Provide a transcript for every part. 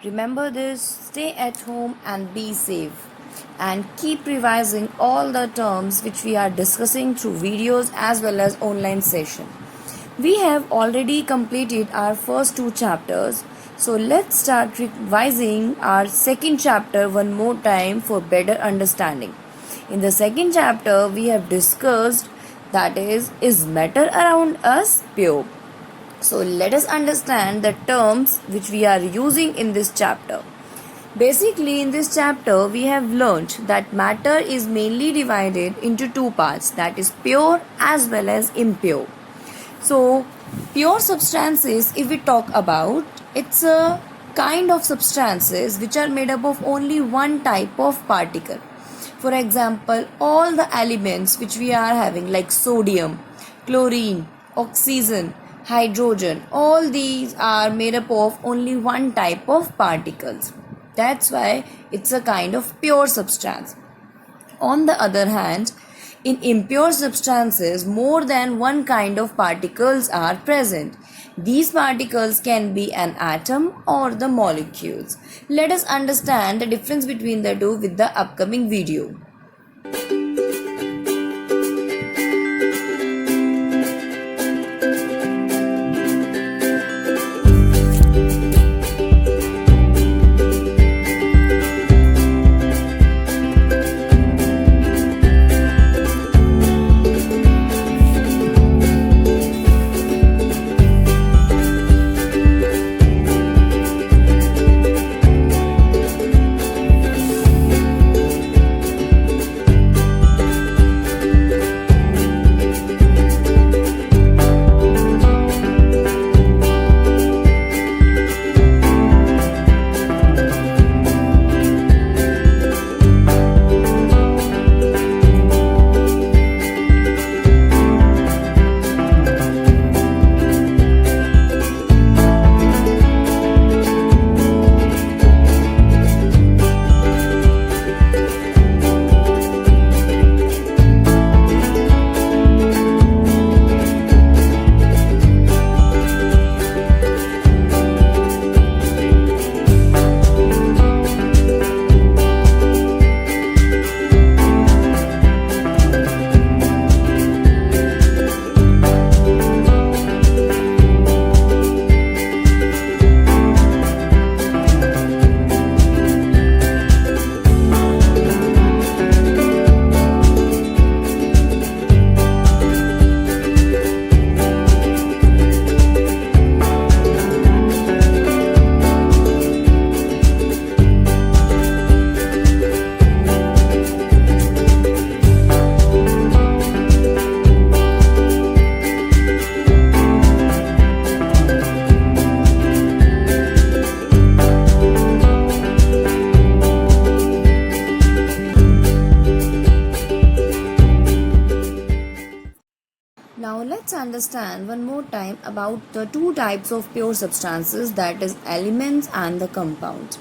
Remember this, stay at home and be safe. And keep revising all the terms which we are discussing through videos as well as online session. We have already completed our first two chapters, so let's start revising our second chapter one more time for better understanding. In the second chapter, we have discussed that is matter around us pure? So let us understand the terms which we are using in this chapter. Basically, in this chapter, we have learnt that matter is mainly divided into two parts, that is pure as well as impure. So, pure substances, if we talk about, it's a kind of substances which are made up of only one type of particle. For example, all the elements which we are having like sodium, chlorine, oxygen, hydrogen, all these are made up of only one type of particles. That's why it's a kind of pure substance. On the other hand, in impure substances, more than one kind of particles are present. These particles can be an atom or the molecules. Let us understand the difference between the two with the upcoming video. Now let's understand one more time about the two types of pure substances, that is elements and the compounds.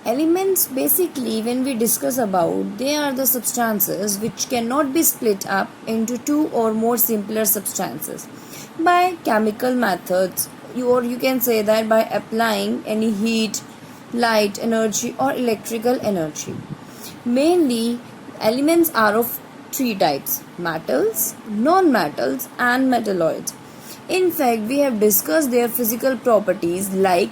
Elements, basically when we discuss about, they are the substances which cannot be split up into two or more simpler substances by chemical methods, or you can say that by applying any heat, light energy or electrical energy. Mainly elements are of three types: metals, non-metals and metalloids. In fact, we have discussed their physical properties, like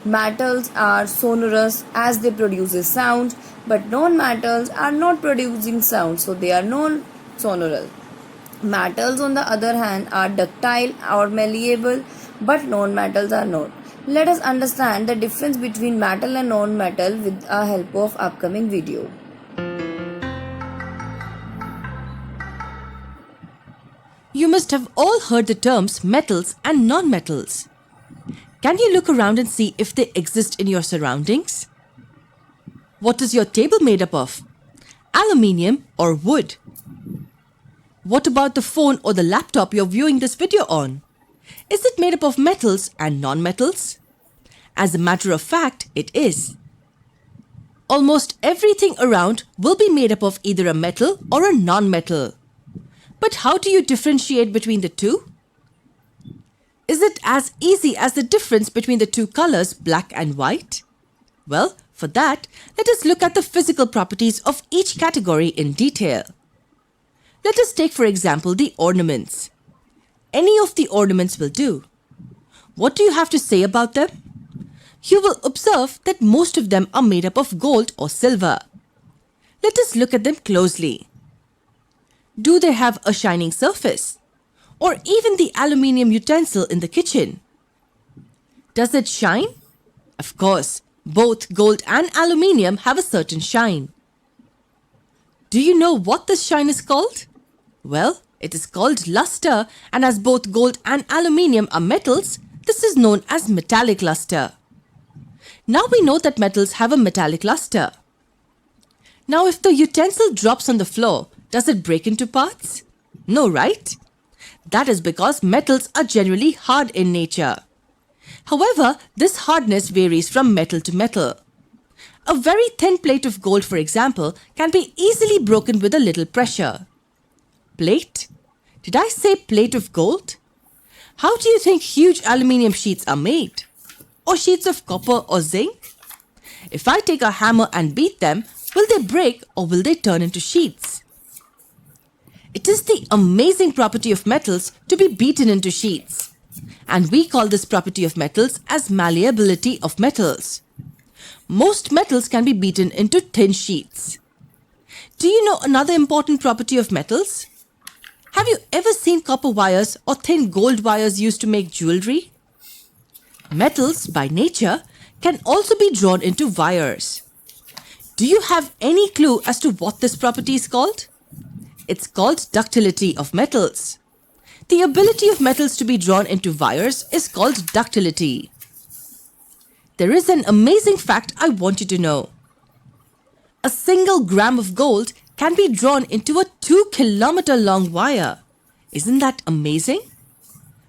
metals are sonorous as they produce a sound, but non-metals are not producing sound, so they are non-sonorous. Metals on the other hand are ductile or malleable, but non-metals are not. Let us understand the difference between metal and non-metal with the help of upcoming video. You must have all heard the terms metals and non-metals. Can you look around and see if they exist in your surroundings? What is your table made up of? Aluminium or wood? What about the phone or the laptop you're viewing this video on? Is it made up of metals and non-metals? As a matter of fact, it is. Almost everything around will be made up of either a metal or a non-metal. But how do you differentiate between the two? Is it as easy as the difference between the two colors, black and white? Well, for that, let us look at the physical properties of each category in detail. Let us take, for example, the ornaments. Any of the ornaments will do. What do you have to say about them? You will observe that most of them are made up of gold or silver. Let us look at them closely. Do they have a shining surface? Or even the aluminium utensil in the kitchen? Does it shine? Of course, both gold and aluminium have a certain shine. Do you know what this shine is called? Well, it is called luster, and as both gold and aluminium are metals, this is known as metallic luster. Now we know that metals have a metallic luster. Now if the utensil drops on the floor, does it break into parts? No, right? That is because metals are generally hard in nature. However, this hardness varies from metal to metal. A very thin plate of gold, for example, can be easily broken with a little pressure. Plate? Did I say plate of gold? How do you think huge aluminium sheets are made? Or sheets of copper or zinc? If I take a hammer and beat them, will they break or will they turn into sheets? It is the amazing property of metals to be beaten into sheets. And we call this property of metals as malleability of metals. Most metals can be beaten into thin sheets. Do you know another important property of metals? Have you ever seen copper wires or thin gold wires used to make jewelry? Metals, by nature, can also be drawn into wires. Do you have any clue as to what this property is called? It's called ductility of metals. The ability of metals to be drawn into wires is called ductility. There is an amazing fact I want you to know. A single gram of gold can be drawn into a 2-kilometer long wire. Isn't that amazing?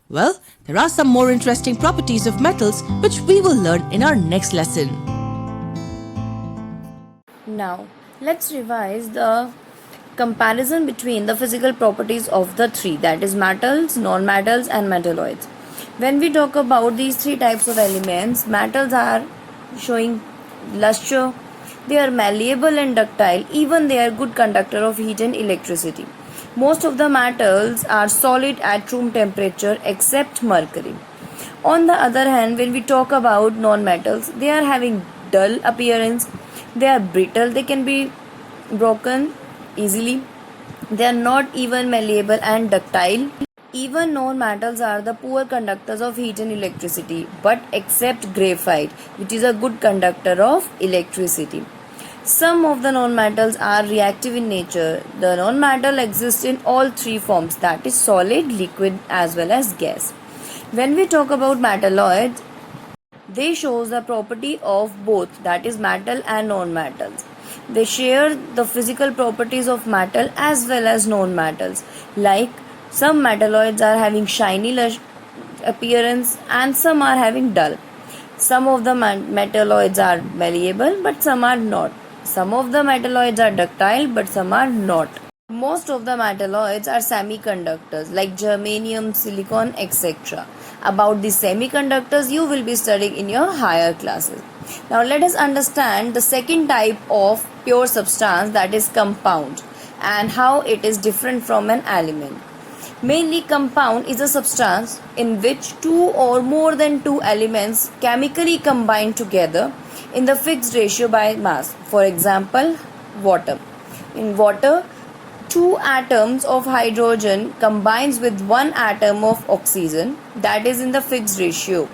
Well, there are some more interesting properties of metals which we will learn in our next lesson. Now, let's revise the comparison between the physical properties of the three, that is metals, non-metals and metalloids. When we talk about these three types of elements, metals are showing luster, they are malleable and ductile, even they are good conductor of heat and electricity. Most of the metals are solid at room temperature except mercury. On the other hand, when we talk about non-metals, they are having dull appearance, they are brittle, they can be broken easily, they are not even malleable and ductile. Even non-metals are the poor conductors of heat and electricity, but except graphite, which is a good conductor of electricity. Some of the non-metals are reactive in nature. The non-metal exists in all three forms, that is solid, liquid as well as gas. When we talk about metalloids, they shows the property of both, that is metal and non-metals. They share the physical properties of metal as well as non-metals. Like some metalloids are having shiny appearance and some are having dull. Some of the metalloids are malleable but some are not. Some of the metalloids are ductile but some are not. Most of the metalloids are semiconductors like germanium, silicon, etc. About the semiconductors you will be studying in your higher classes. Now let us understand the second type of pure substance, that is compound, and how it is different from an element. Mainly, compound is a substance in which two or more than two elements chemically combine together in the fixed ratio by mass. For example, water. In water, two atoms of hydrogen combines with one atom of oxygen, that is in the fixed ratio.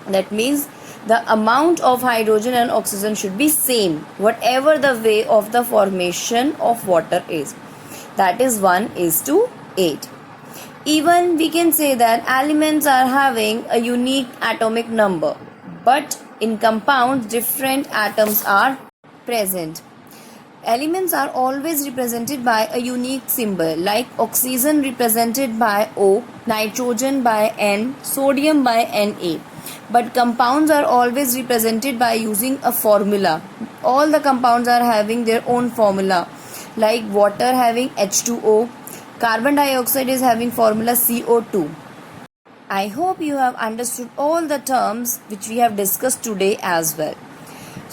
That means the amount of hydrogen and oxygen should be same whatever the way of the formation of water is, that is 1:8. Even we can say that elements are having a unique atomic number, but in compounds different atoms are present. Elements are always represented by a unique symbol, like oxygen represented by O, nitrogen by N, sodium by Na. But compounds are always represented by using a formula. All the compounds are having their own formula, like water having H2O, carbon dioxide is having formula CO2. I hope you have understood all the terms which we have discussed today as well.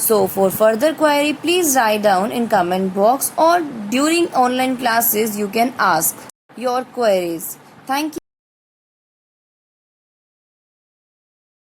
So for further query, please write down in comment box or during online classes you can ask your queries. Thank you.